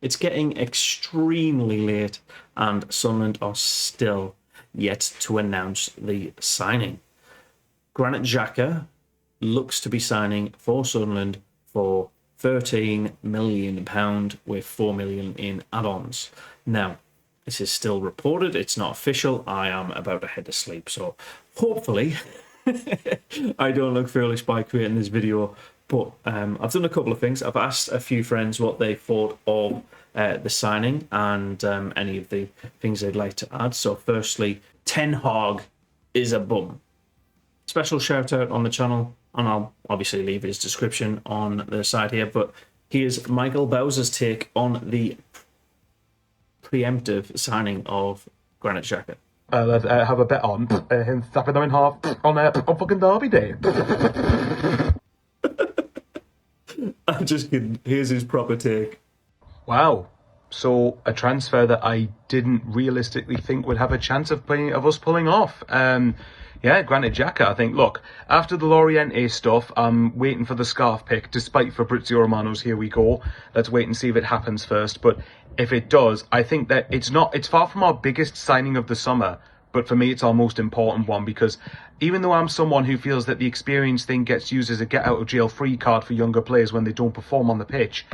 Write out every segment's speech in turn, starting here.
It's getting extremely late, and Sunderland are still yet to announce the signing. Granit Xhaka looks to be signing for Sunderland for £13 million with £4 million in add-ons. Now, this is still reported. It's not official. I am about to head to sleep, so hopefully I don't look foolish by creating this video. But I've done a couple of things. I've asked a few friends what they thought of the signing and any of the things they'd like to add. So firstly, Ten Hag is a bum. Special shout out on the channel, and I'll obviously leave his description on the side here, but here's Michael Bowser's take on the preemptive signing of Granit Xhaka. Let's have a bet on him snapping them in half on fucking Derby Day. I'm just kidding. Here's his proper take. Wow. So a transfer that I didn't realistically think would have a chance of us pulling off. Yeah, Granit Xhaka, I think. Look, after the Loriente stuff, I'm waiting for the scarf pick, despite Fabrizio Romano's here we go. Let's wait and see if it happens first. But if it does, I think that it's far from our biggest signing of the summer. But for me, it's our most important one, because even though I'm someone who feels that the experience thing gets used as a get-out-of-jail-free card for younger players when they don't perform on the pitch,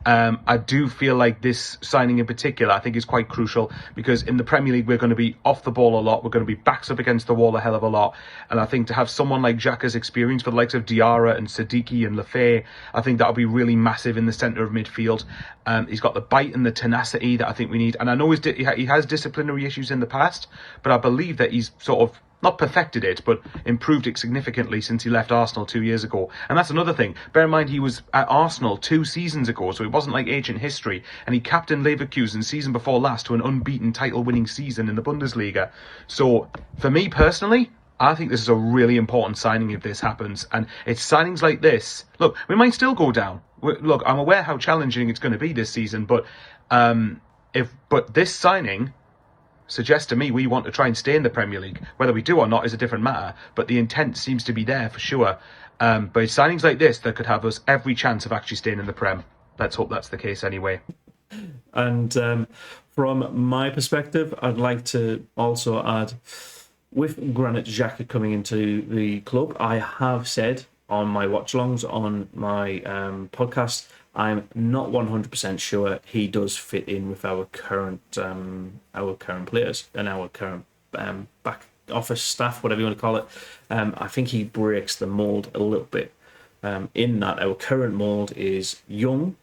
I do feel like this signing in particular, I think, is quite crucial, because in the Premier League, we're going to be off the ball a lot. We're going to be backs up against the wall a hell of a lot. And I think to have someone like Xhaka's experience for the likes of Diarra and Siddiqui and Lafay, I think that'll be really massive in the centre of midfield. He's got the bite and the tenacity that I think we need. And I know he has disciplinary issues in the past, but I believe that he's sort of not perfected it, but improved it significantly since he left Arsenal 2 years ago. And that's another thing. Bear in mind, he was at Arsenal 2 seasons ago, so it wasn't like ancient history. And he captained Leverkusen season before last to an unbeaten title-winning season in the Bundesliga. So, for me personally, I think this is a really important signing if this happens. And it's signings like this. Look, we might still go down. Look, I'm aware how challenging it's going to be this season, but this signing suggests to me we want to try and stay in the Premier League. Whether we do or not is a different matter, but the intent seems to be there for sure. But it's signings like this that could have us every chance of actually staying in the Prem. Let's hope that's the case anyway. And from my perspective, I'd like to also add, with Granit Xhaka coming into the club, I have said on my watch-alongs, on my podcast, I'm not 100% sure he does fit in with our current players and our current back office staff, whatever you want to call it. I think he breaks the mould a little bit. In that our current mould is young,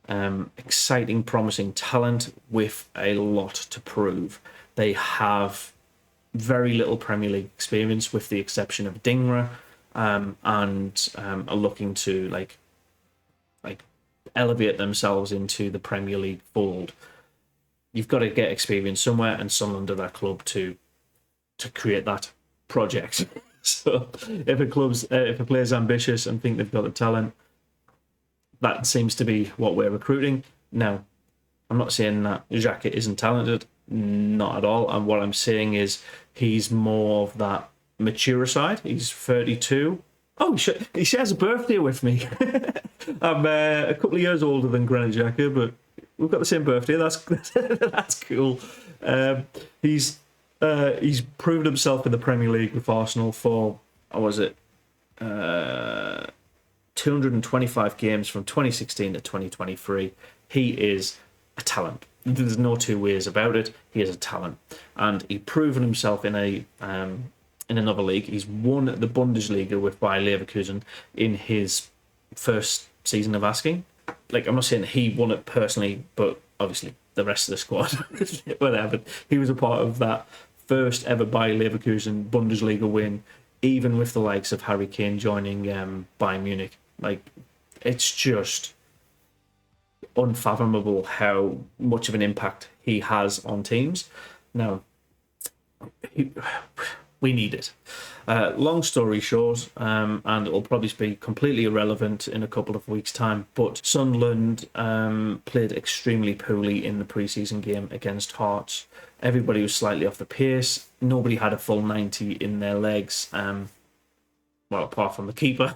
exciting, promising talent with a lot to prove. They have very little Premier League experience, with the exception of Dingra, and are looking to like elevate themselves into the Premier League fold. You've got to get experience somewhere, and Sunderland are that club to create that project. So if a player's ambitious and think they've got the talent, that seems to be what we're recruiting. Now, I'm not saying that Xhaka isn't talented, not at all. And what I'm saying is he's more of that mature side. He's 32. Oh, he shares a birthday with me. I'm a couple of years older than Granit Xhaka, but we've got the same birthday. That's cool. He's proved himself in the Premier League with Arsenal for, 225 games from 2016 to 2023. He is a talent. There's no two ways about it. He is a talent, and he's proven himself in another league. He's won the Bundesliga with Bayer Leverkusen in his first season of asking. Like, I'm not saying he won it personally, but obviously the rest of the squad, whatever. He was a part of that first ever Bayer Leverkusen Bundesliga win, even with the likes of Harry Kane joining Bayern Munich. Like, it's just unfathomable how much of an impact he has on teams. Now, we need it. Long story short, and it'll probably be completely irrelevant in a couple of weeks' time, but Sunderland played extremely poorly in the pre-season game against Hearts. Everybody was slightly off the pace. Nobody had a full 90 in their legs, well, apart from the keeper.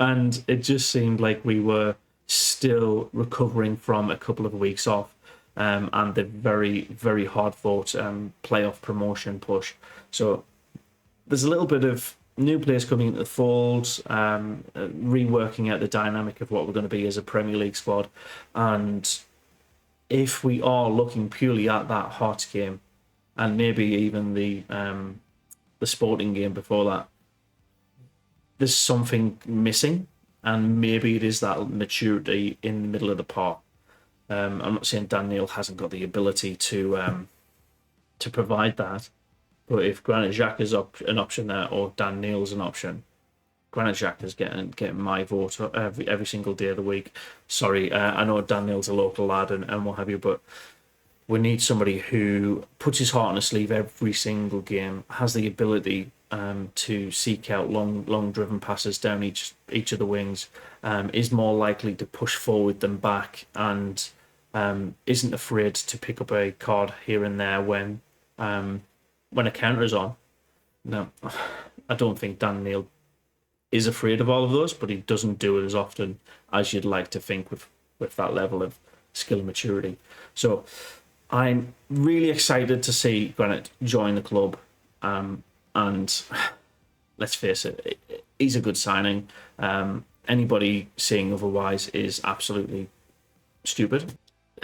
And it just seemed like we were still recovering from a couple of weeks off, and the very, very hard-fought playoff promotion push. So there's a little bit of new players coming into the fold, reworking out the dynamic of what we're going to be as a Premier League squad. And if we are looking purely at that Hearts game, and maybe even the Sporting game before that, there's something missing, and maybe it is that maturity in the middle of the park. I'm not saying Dan Neil hasn't got the ability to provide that, but if Granit Xhaka's an option there, or Dan Neil's an option, Granit Xhaka's getting my vote every single day of the week. Sorry, I know Dan Neil's a local lad and what have you, but we need somebody who puts his heart on his sleeve every single game, has the ability to seek out long driven passes down each of the wings, is more likely to push forward than back, and isn't afraid to pick up a card here and there when a counter is on. Now, I don't think Dan Neil is afraid of all of those, but he doesn't do it as often as you'd like to think with that level of skill and maturity. So I'm really excited to see Granit join the club, and let's face it, he's a good signing. Anybody saying otherwise is absolutely stupid.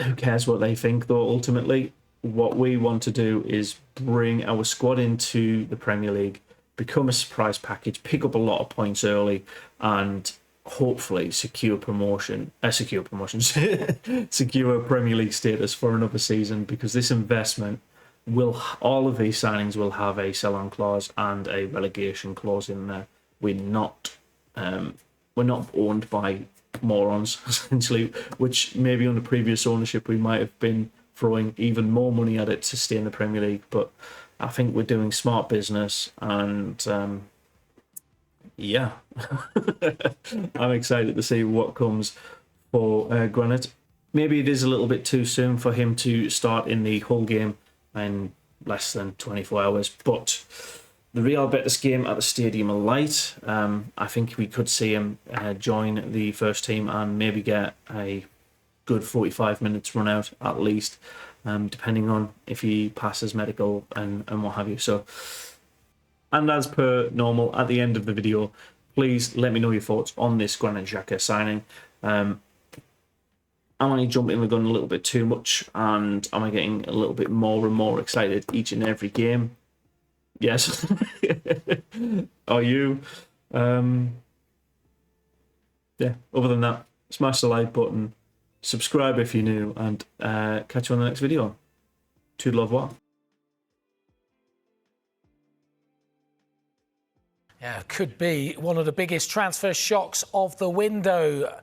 Who cares what they think, though? Ultimately, what we want to do is bring our squad into the Premier League, become a surprise package, pick up a lot of points early, and hopefully secure Premier League status for another season, because this investment all of these signings will have a sell-on clause and a relegation clause in there. We're not owned by morons, essentially, which maybe under previous ownership we might have been throwing even more money at it to stay in the Premier League. But I think we're doing smart business, and yeah, I'm excited to see what comes for Granit. Maybe it is a little bit too soon for him to start in the Hull game in less than 24 hours, but the Real Betis game at the Stadium of Light, I think we could see him join the first team and maybe get a good 45 minutes run out at least, depending on if he passes medical and what have you. So, and as per normal, at the end of the video, please let me know your thoughts on this Granit Xhaka signing. Am I jumping the gun a little bit too much, and am I getting a little bit more and more excited each and every game? Yes. Are you? Yeah, other than that, smash the like button, subscribe if you're new, and catch you on the next video. Toodle au revoir. Yeah, could be one of the biggest transfer shocks of the window.